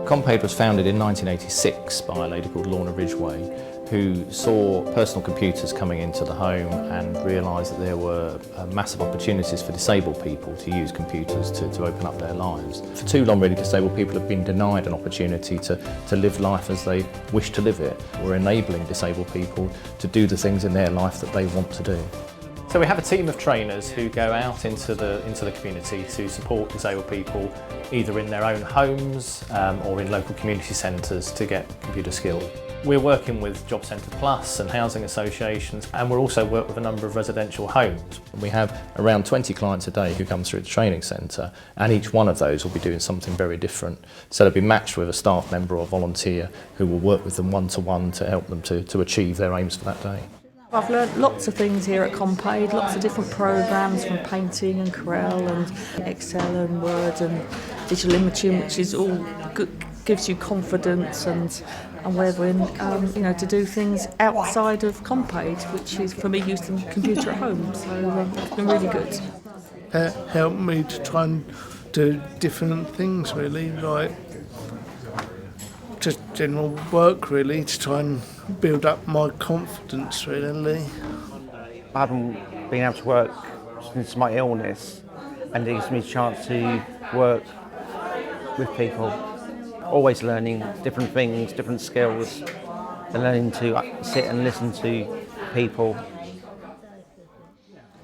Compaid was founded in 1986 by a lady called Lorna Ridgway, who saw personal computers coming into the home and realised that there were massive opportunities for disabled people to use computers to open up their lives. For too long, really, disabled people have been denied an opportunity to live life as they wish to live it. We're enabling disabled people to do the things in their life that they want to do. So we have a team of trainers who go out into the community to support disabled people either in their own homes or in local community centres to get computer skills. We're working with Job Centre Plus and housing associations, and we'll also work with a number of residential homes. We have around 20 clients a day who come through the training centre, and each one of those will be doing something very different. So they'll be matched with a staff member or volunteer who will work with them one-to-one to help them to achieve their aims for that day. I've learnt lots of things here at Compaid, lots of different programmes from painting and Corel and Excel and Word and digital imaging, which is all good, gives you confidence and whatever in, to do things outside of Compaid, which is for me using the computer at home. So it's been really good. It helped me to try and do different things really, like just general work really, to try and build up my confidence really. I haven't been able to work since my illness, and it gives me a chance to work with people. Always learning different things, different skills, and learning to sit and listen to people.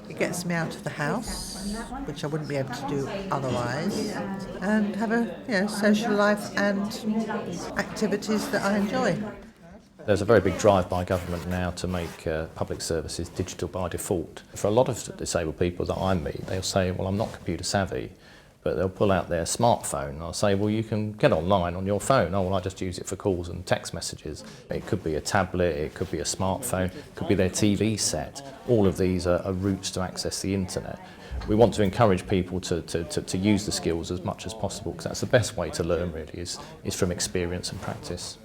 It gets me out of the house, which I wouldn't be able to do otherwise, and have a social life and activities that I enjoy. There's a very big drive by government now to make public services digital by default. For a lot of disabled people that I meet, they'll say, well, I'm not computer savvy, but they'll pull out their smartphone and I'll say, well, you can get online on your phone. Oh, well, I just use it for calls and text messages. It could be a tablet, it could be a smartphone, it could be their TV set. All of these are routes to access the internet. We want to encourage people to use the skills as much as possible, because that's the best way to learn really, is from experience and practice.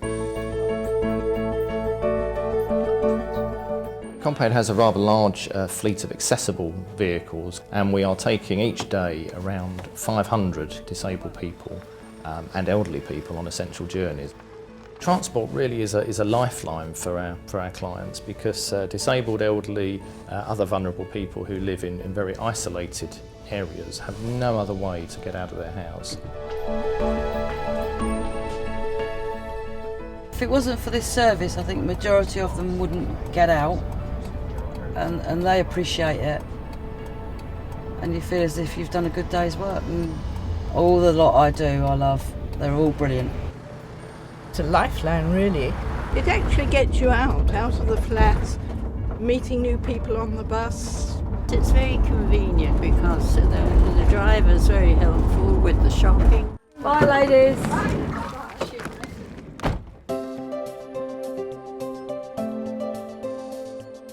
Compaid has a rather large fleet of accessible vehicles, and we are taking each day around 500 disabled people and elderly people on essential journeys. Transport really is a lifeline for our clients, because disabled, elderly, other vulnerable people who live in very isolated areas have no other way to get out of their house. If it wasn't for this service, I think the majority of them wouldn't get out. And they appreciate it, and you feel as if you've done a good day's work. And all the lot I do, I love. They're all brilliant. It's a lifeline, really. It actually gets you out of the flats, meeting new people on the bus. It's very convenient because the driver's very helpful with the shopping. Bye, ladies.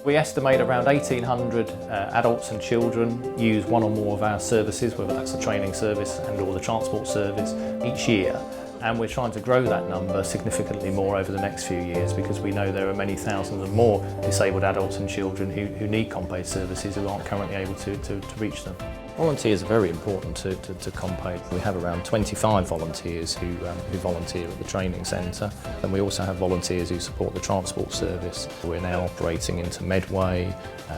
We estimate around 1,800 adults and children use one or more of our services, whether that's the training service and or the transport service, each year. And we're trying to grow that number significantly more over the next few years, because we know there are many thousands of more disabled adults and children who need Compaid services who aren't currently able to reach them. Volunteers are very important to Compaid. We have around 25 volunteers who volunteer at the training centre, and we also have volunteers who support the transport service. We're now operating into Medway,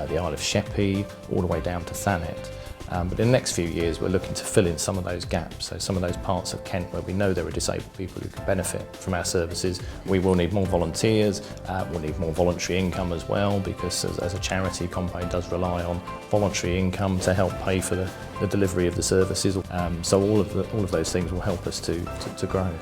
the Isle of Sheppey, all the way down to Thanet. But in the next few years we're looking to fill in some of those gaps, so some of those parts of Kent where we know there are disabled people who could benefit from our services. We will need more volunteers, we'll need more voluntary income as well, because as a charity, Compaid does rely on voluntary income to help pay for the delivery of the services. So all of those things will help us to grow.